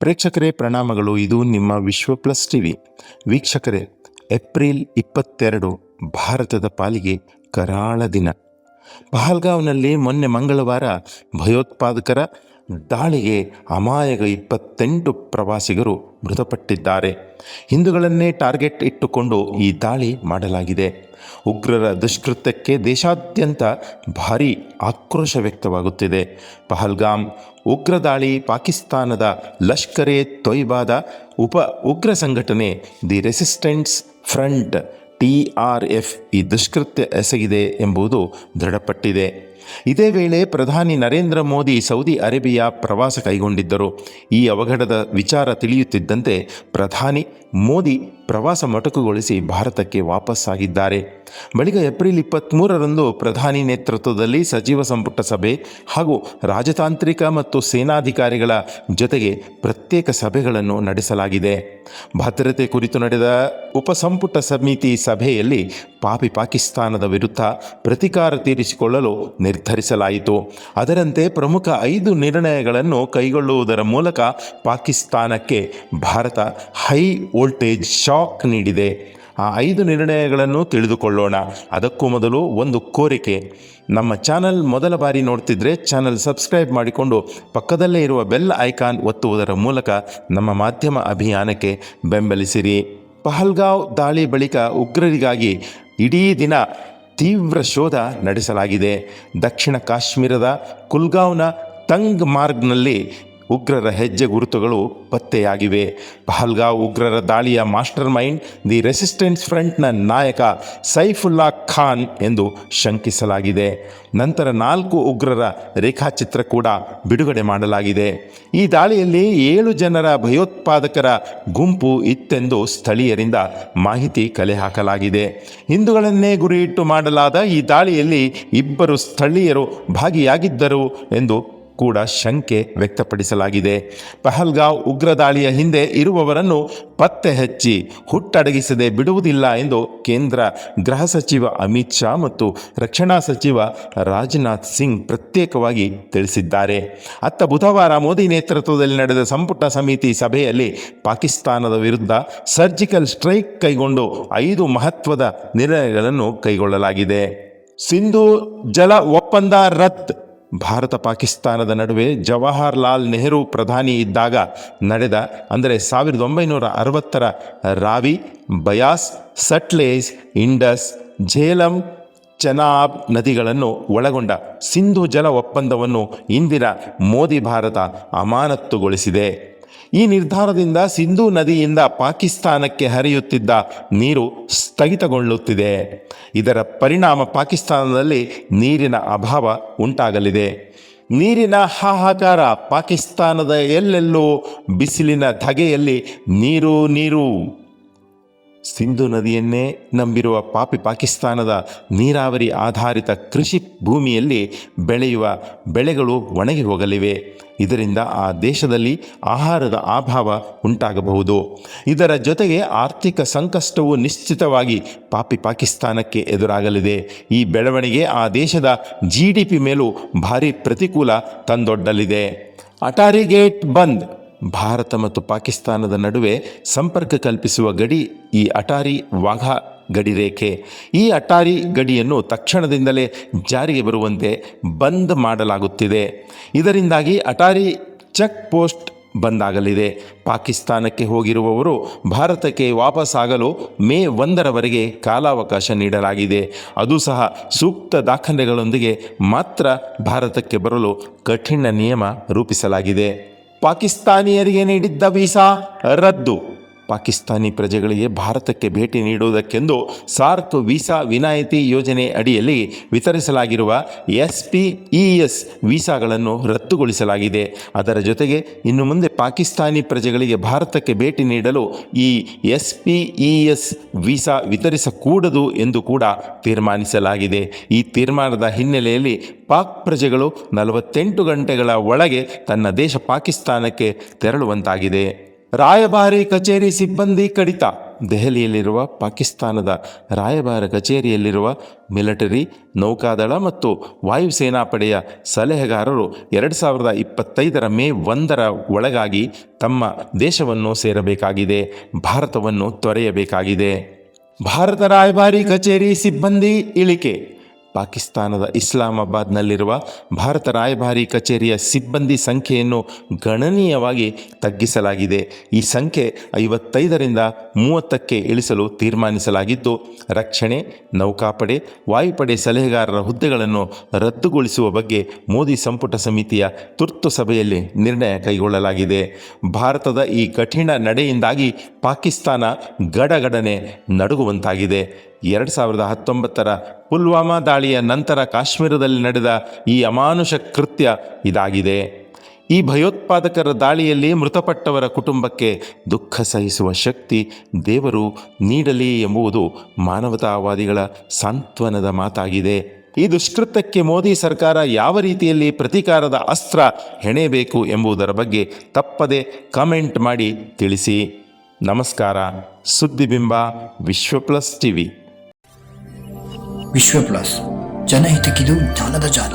ಪ್ರೇಕ್ಷಕರೇ ಪ್ರಣಾಮಗಳು. ಇದು ನಿಮ್ಮ ವಿಶ್ವ ಪ್ಲಸ್ ಟಿವಿ. ವೀಕ್ಷಕರೇ, ಏಪ್ರಿಲ್ 22 ಭಾರತದ ಪಾಲಿಗೆ ಕರಾಳ ದಿನ. ಪಹಲ್ಗಾವ್ನಲ್ಲಿ ಮೊನ್ನೆ ಮಂಗಳವಾರ ಭಯೋತ್ಪಾದಕರ ದಾಳಿಗೆ ಅಮಾಯಕ 28 ಪ್ರವಾಸಿಗರು ಮೃತಪಟ್ಟಿದ್ದಾರೆ. ಹಿಂದೂಗಳನ್ನೇ ಟಾರ್ಗೆಟ್ ಇಟ್ಟುಕೊಂಡು ಈ ದಾಳಿ ಮಾಡಲಾಗಿದೆ. ಉಗ್ರರ ದುಷ್ಕೃತ್ಯಕ್ಕೆ ದೇಶಾದ್ಯಂತ ಭಾರೀ ಆಕ್ರೋಶ ವ್ಯಕ್ತವಾಗುತ್ತಿದೆ. ಪಹಲ್ಗಾಮ್ ಉಗ್ರ ದಾಳಿ ಪಾಕಿಸ್ತಾನದ ಲಷ್ಕರ್ ಎ ತೊಯ್ಬಾದ ಉಪ ಉಗ್ರ ಸಂಘಟನೆ ದಿ ರೆಸಿಸ್ಟೆನ್ಸ್ ಫ್ರಂಟ್ TRF ಈ ದುಷ್ಕೃತ್ಯ ಎಸಗಿದೆ ಎಂಬುದು ದೃಢಪಟ್ಟಿದೆ. ಇದೇ ವೇಳೆ ಪ್ರಧಾನಿ ನರೇಂದ್ರ ಮೋದಿ ಸೌದಿ ಅರೇಬಿಯಾ ಪ್ರವಾಸ ಕೈಗೊಂಡಿದ್ದರು. ಈ ಅವಘಡದ ವಿಚಾರ ತಿಳಿಯುತ್ತಿದ್ದಂತೆ ಪ್ರಧಾನಿ ಮೋದಿ ಪ್ರವಾಸ ಮೊಟಕುಗೊಳಿಸಿ ಭಾರತಕ್ಕೆ ವಾಪಸ್ಸಾಗಿದ್ದಾರೆ. ಬಳಿಕ ಏಪ್ರಿಲ್ 23ರಂದು ಪ್ರಧಾನಿ ನೇತೃತ್ವದಲ್ಲಿ ಸಚಿವ ಸಂಪುಟ ಸಭೆ ಹಾಗೂ ರಾಜತಾಂತ್ರಿಕ ಮತ್ತು ಸೇನಾಧಿಕಾರಿಗಳ ಜೊತೆಗೆ ಪ್ರತ್ಯೇಕ ಸಭೆಗಳನ್ನು ನಡೆಸಲಾಗಿದೆ. ಭದ್ರತೆ ಕುರಿತು ನಡೆದ ಉಪಸಂಪುಟ ಸಮಿತಿ ಸಭೆಯಲ್ಲಿ ಪಾಕಿಸ್ತಾನದ ವಿರುದ್ಧ ಪ್ರತೀಕಾರ ತೀರಿಸಿಕೊಳ್ಳಲು ನಿರ್ಧರಿಸಲಾಯಿತು. ಅದರಂತೆ ಪ್ರಮುಖ 5 ನಿರ್ಣಯಗಳನ್ನು ಕೈಗೊಳ್ಳುವುದರ ಮೂಲಕ ಪಾಕಿಸ್ತಾನಕ್ಕೆ ಭಾರತ ಹೈ ವೋಲ್ಟೇಜ್ ಶಾಕ್ ನೀಡಿದೆ. ಆ 5 ನಿರ್ಣಯಗಳನ್ನು ತಿಳಿದುಕೊಳ್ಳೋಣ. ಅದಕ್ಕೂ ಮೊದಲು ಒಂದು ಕೋರಿಕೆ. ನಮ್ಮ ಚಾನಲ್ ಮೊದಲ ಬಾರಿ ನೋಡ್ತಿದ್ರೆ ಚಾನಲ್ ಸಬ್ಸ್ಕ್ರೈಬ್ ಮಾಡಿಕೊಂಡು ಪಕ್ಕದಲ್ಲೇ ಇರುವ ಬೆಲ್ ಐಕಾನ್ ಒತ್ತುವುದರ ಮೂಲಕ ನಮ್ಮ ಮಾಧ್ಯಮ ಅಭಿಯಾನಕ್ಕೆ ಬೆಂಬಲಿಸಿರಿ. ಪಹಲ್ಗಾವ್ ದಾಳಿ ಬಳಿಕ ಉಗ್ರರಿಗಾಗಿ ಇಡೀ ದಿನ ತೀವ್ರ ಶೋಧ ನಡೆಸಲಾಗಿದೆ. ದಕ್ಷಿಣ ಕಾಶ್ಮೀರದ ಕುಲ್ಗಾವ್ನ ತಂಗ್ ಮಾರ್ಗ್ನಲ್ಲಿ ಉಗ್ರರ ಹೆಜ್ಜೆ ಗುರುತುಗಳು ಪತ್ತೆಯಾಗಿವೆ. ಪಹಲ್ಗಾವ್ ಉಗ್ರರ ದಾಳಿಯ ಮಾಸ್ಟರ್ ಮೈಂಡ್ ದಿ ರೆಸಿಸ್ಟೆನ್ಸ್ ಫ್ರಂಟ್ನ ನಾಯಕ ಸೈಫುಲ್ಲಾ ಖಾನ್ ಎಂದು ಶಂಕಿಸಲಾಗಿದೆ. ನಂತರ 4 ಉಗ್ರರ ರೇಖಾಚಿತ್ರ ಕೂಡ ಬಿಡುಗಡೆ ಮಾಡಲಾಗಿದೆ. ಈ ದಾಳಿಯಲ್ಲಿ 7 ಜನರ ಭಯೋತ್ಪಾದಕರ ಗುಂಪು ಇತ್ತೆಂದು ಸ್ಥಳೀಯರಿಂದ ಮಾಹಿತಿ ಕಲೆ ಹಾಕಲಾಗಿದೆ. ಹಿಂದೂಗಳನ್ನೇ ಗುರಿಯಿಟ್ಟು ಮಾಡಲಾದ ಈ ದಾಳಿಯಲ್ಲಿ 2 ಸ್ಥಳೀಯರು ಭಾಗಿಯಾಗಿದ್ದರು ಎಂದು ಕೂಡ ಶಂಕೆ ವ್ಯಕ್ತಪಡಿಸಲಾಗಿದೆ. ಪಹಲ್ಗಾವ್ ಉಗ್ರ ದಾಳಿಯ ಹಿಂದೆ ಇರುವವರನ್ನು ಪತ್ತೆ ಹಚ್ಚಿ ಹುಟ್ಟಡಗಿಸದೆ ಬಿಡುವುದಿಲ್ಲ ಎಂದು ಕೇಂದ್ರ ಗೃಹ ಸಚಿವ ಅಮಿತ್ ಶಾ ಮತ್ತು ರಕ್ಷಣಾ ಸಚಿವ ರಾಜನಾಥ್ ಸಿಂಗ್ ಪ್ರತ್ಯೇಕವಾಗಿ ತಿಳಿಸಿದ್ದಾರೆ. ಅತ್ತ ಬುಧವಾರ ಮೋದಿ ನೇತೃತ್ವದಲ್ಲಿ ನಡೆದ ಸಂಪುಟ ಸಮಿತಿ ಸಭೆಯಲ್ಲಿ ಪಾಕಿಸ್ತಾನದ ವಿರುದ್ಧ ಸರ್ಜಿಕಲ್ ಸ್ಟ್ರೈಕ್ ಕೈಗೊಂಡು 5 ಮಹತ್ವದ ನಿರ್ಣಯಗಳನ್ನು ಕೈಗೊಳ್ಳಲಾಗಿದೆ. ಸಿಂಧೂ ಜಲ ಒಪ್ಪಂದ ರದ್ದು. ಭಾರತ ಪಾಕಿಸ್ತಾನದ ನಡುವೆ ಜವಾಹರ್ಲಾಲ್ ನೆಹರು ಪ್ರಧಾನಿ ಇದ್ದಾಗ ನಡೆದ 1960ರ ರಾವಿ, ಬಯಾಸ್, ಸಟ್ಲೇಜ್, ಇಂಡಸ್, ಝೇಲಂ, ಚೆನಾಬ್ ನದಿಗಳನ್ನು ಒಳಗೊಂಡ ಸಿಂಧೂ ಜಲ ಒಪ್ಪಂದವನ್ನು ಇಂದಿನ ಮೋದಿ ಭಾರತ ಅಮಾನತುಗೊಳಿಸಿದೆ. ಈ ನಿರ್ಧಾರದಿಂದ ಸಿಂಧೂ ನದಿಯಿಂದ ಪಾಕಿಸ್ತಾನಕ್ಕೆ ಹರಿಯುತ್ತಿದ್ದ ನೀರು ಸ್ಥಗಿತಗೊಳ್ಳುತ್ತಿದೆ. ಇದರ ಪರಿಣಾಮ ಪಾಕಿಸ್ತಾನದಲ್ಲಿ ನೀರಿನ ಅಭಾವ ಉಂಟಾಗಲಿದೆ. ನೀರಿನ ಹಾಹಾಕಾರ. ಪಾಕಿಸ್ತಾನದ ಎಲ್ಲೆಲ್ಲೋ ಬಿಸಿಲಿನ ಧಗೆಯಲ್ಲಿ ನೀರು. ಸಿಂಧೂ ನದಿಯನ್ನೇ ನಂಬಿರುವ ಪಾಕಿಸ್ತಾನದ ನೀರಾವರಿ ಆಧಾರಿತ ಕೃಷಿ ಭೂಮಿಯಲ್ಲಿ ಬೆಳೆಯುವ ಬೆಳೆಗಳು ಒಣಗಿ ಹೋಗಲಿವೆ. ಇದರಿಂದ ಆ ದೇಶದಲ್ಲಿ ಆಹಾರದ ಅಭಾವ ಉಂಟಾಗಬಹುದು. ಇದರ ಜೊತೆಗೆ ಆರ್ಥಿಕ ಸಂಕಷ್ಟವು ನಿಶ್ಚಿತವಾಗಿ ಪಾಕಿಸ್ತಾನಕ್ಕೆ ಎದುರಾಗಲಿದೆ. ಈ ಬೆಳವಣಿಗೆ ಆ ದೇಶದ GDP ಮೇಲೂ ಭಾರೀ ಪ್ರತಿಕೂಲ ತಂದೊಡ್ಡಲಿದೆ. ಅಟಾರಿ ಗೇಟ್ ಬಂದ್. ಭಾರತ ಮತ್ತು ಪಾಕಿಸ್ತಾನದ ನಡುವೆ ಸಂಪರ್ಕ ಕಲ್ಪಿಸುವ ಗಡಿ ಈ ಅಟಾರಿ ವಾಘಾ ಗಡಿ ರೇಖೆ. ಈ ಅಟಾರಿ ಗಡಿಯನ್ನು ತಕ್ಷಣದಿಂದಲೇ ಜಾರಿಗೆ ಬರುವಂತೆ ಬಂದ್ ಮಾಡಲಾಗುತ್ತಿದೆ. ಇದರಿಂದಾಗಿ ಅಟಾರಿ ಚೆಕ್ ಪೋಸ್ಟ್ ಬಂದಾಗಲಿದೆ. ಪಾಕಿಸ್ತಾನಕ್ಕೆ ಹೋಗಿರುವವರು ಭಾರತಕ್ಕೆ ವಾಪಸ್ಸಾಗಲು ಮೇ 1ರವರೆಗೆ ಕಾಲಾವಕಾಶ ನೀಡಲಾಗಿದೆ. ಅದು ಸಹ ಸೂಕ್ತ ದಾಖಲೆಗಳೊಂದಿಗೆ ಮಾತ್ರ ಭಾರತಕ್ಕೆ ಬರಲು ಕಠಿಣ ನಿಯಮ ರೂಪಿಸಲಾಗಿದೆ. ಪಾಕಿಸ್ತಾನಿಯರಿಗೆ ನೀಡಿದ್ದ ವೀಸಾ ರದ್ದು. ಪಾಕಿಸ್ತಾನಿ ಪ್ರಜೆಗಳಿಗೆ ಭಾರತಕ್ಕೆ ಭೇಟಿ ನೀಡುವುದಕ್ಕೆಂದು ಸಾರ್ಕ್ ವೀಸಾ ವಿನಾಯಿತಿ ಯೋಜನೆ ಅಡಿಯಲ್ಲಿ ವಿತರಿಸಲಾಗಿರುವ SPES ವೀಸಾಗಳನ್ನು ರದ್ದುಗೊಳಿಸಲಾಗಿದೆ. ಅದರ ಜೊತೆಗೆ ಇನ್ನು ಮುಂದೆ ಪಾಕಿಸ್ತಾನಿ ಪ್ರಜೆಗಳಿಗೆ ಭಾರತಕ್ಕೆ ಭೇಟಿ ನೀಡಲು ಈ SPES ವೀಸಾ ವಿತರಿಸಕೂಡದು ಎಂದು ಕೂಡ ತೀರ್ಮಾನಿಸಲಾಗಿದೆ. ಈ ತೀರ್ಮಾನದ ಹಿನ್ನೆಲೆಯಲ್ಲಿ ಪಾಕ್ ಪ್ರಜೆಗಳು 48 ಗಂಟೆಗಳ ಒಳಗೆ ತನ್ನ ದೇಶ ಪಾಕಿಸ್ತಾನಕ್ಕೆ ತೆರಳುವಂತಾಗಿದೆ. ರಾಯಭಾರಿ ಕಚೇರಿ ಸಿಬ್ಬಂದಿ ಕಡಿತ. ದೆಹಲಿಯಲ್ಲಿರುವ ಪಾಕಿಸ್ತಾನದ ರಾಯಭಾರ ಕಚೇರಿಯಲ್ಲಿರುವ ಮಿಲಿಟರಿ, ನೌಕಾದಳ ಮತ್ತು ವಾಯುಸೇನಾ ಪಡೆಯ ಸಲಹೆಗಾರರು 2025 ಮೇ 1 ಒಳಗಾಗಿ ತಮ್ಮ ದೇಶವನ್ನು ಸೇರಬೇಕಾಗಿದೆ, ಭಾರತವನ್ನು ತೊರೆಯಬೇಕಾಗಿದೆ. ಭಾರತ ರಾಯಭಾರಿ ಕಚೇರಿ ಸಿಬ್ಬಂದಿ ಇಳಿಕೆ. ಪಾಕಿಸ್ತಾನದ ಇಸ್ಲಾಮಾಬಾದ್ನಲ್ಲಿರುವ ಭಾರತ ರಾಯಭಾರಿ ಕಚೇರಿಯ ಸಿಬ್ಬಂದಿ ಸಂಖ್ಯೆಯನ್ನು ಗಣನೀಯವಾಗಿ ತಗ್ಗಿಸಲಾಗಿದೆ. ಈ ಸಂಖ್ಯೆ 55ರಿಂದ 30ಕ್ಕೆ ಇಳಿಸಲು ತೀರ್ಮಾನಿಸಲಾಗಿದ್ದು, ರಕ್ಷಣೆ, ನೌಕಾಪಡೆ, ವಾಯುಪಡೆ ಸಲಹೆಗಾರರ ಹುದ್ದೆಗಳನ್ನು ರದ್ದುಗೊಳಿಸುವ ಬಗ್ಗೆ ಮೋದಿ ಸಂಪುಟ ಸಮಿತಿಯ ತುರ್ತು ಸಭೆಯಲ್ಲಿ ನಿರ್ಣಯ ಕೈಗೊಳ್ಳಲಾಗಿದೆ. ಭಾರತದ ಈ ಕಠಿಣ ನಡೆಯಿಂದಾಗಿ ಪಾಕಿಸ್ತಾನ ಗಡಗಡನೆ ನಡುಗುವಂತಾಗಿದೆ. 2019 ಪುಲ್ವಾಮಾ ದಾಳಿಯ ನಂತರ ಕಾಶ್ಮೀರದಲ್ಲಿ ನಡೆದ ಈ ಅಮಾನುಷ ಕೃತ್ಯ ಇದಾಗಿದೆ. ಈ ಭಯೋತ್ಪಾದಕರ ದಾಳಿಯಲ್ಲಿ ಮೃತಪಟ್ಟವರ ಕುಟುಂಬಕ್ಕೆ ದುಃಖ ಸಹಿಸುವ ಶಕ್ತಿ ದೇವರು ನೀಡಲಿ ಎಂಬುದು ಮಾನವತಾವಾದಿಗಳ ಸಾಂತ್ವನದ ಮಾತಾಗಿದೆ. ಈ ದುಷ್ಕೃತ್ಯಕ್ಕೆ ಮೋದಿ ಸರ್ಕಾರ ಯಾವ ರೀತಿಯಲ್ಲಿ ಪ್ರತೀಕಾರದ ಅಸ್ತ್ರ ಹೆಣೆಯಬೇಕು ಎಂಬುದರ ಬಗ್ಗೆ ತಪ್ಪದೆ ಕಮೆಂಟ್ ಮಾಡಿ ತಿಳಿಸಿ. ನಮಸ್ಕಾರ. ಸುದ್ದಿಬಿಂಬ ವಿಶ್ವ ಪ್ಲಸ್ ಟಿವಿ. ವಿಶ್ವ ಪ್ಲಸ್, ಜನಹಿತಕ್ಕಿದು ಜ್ಞಾನದ ಜಾಲ.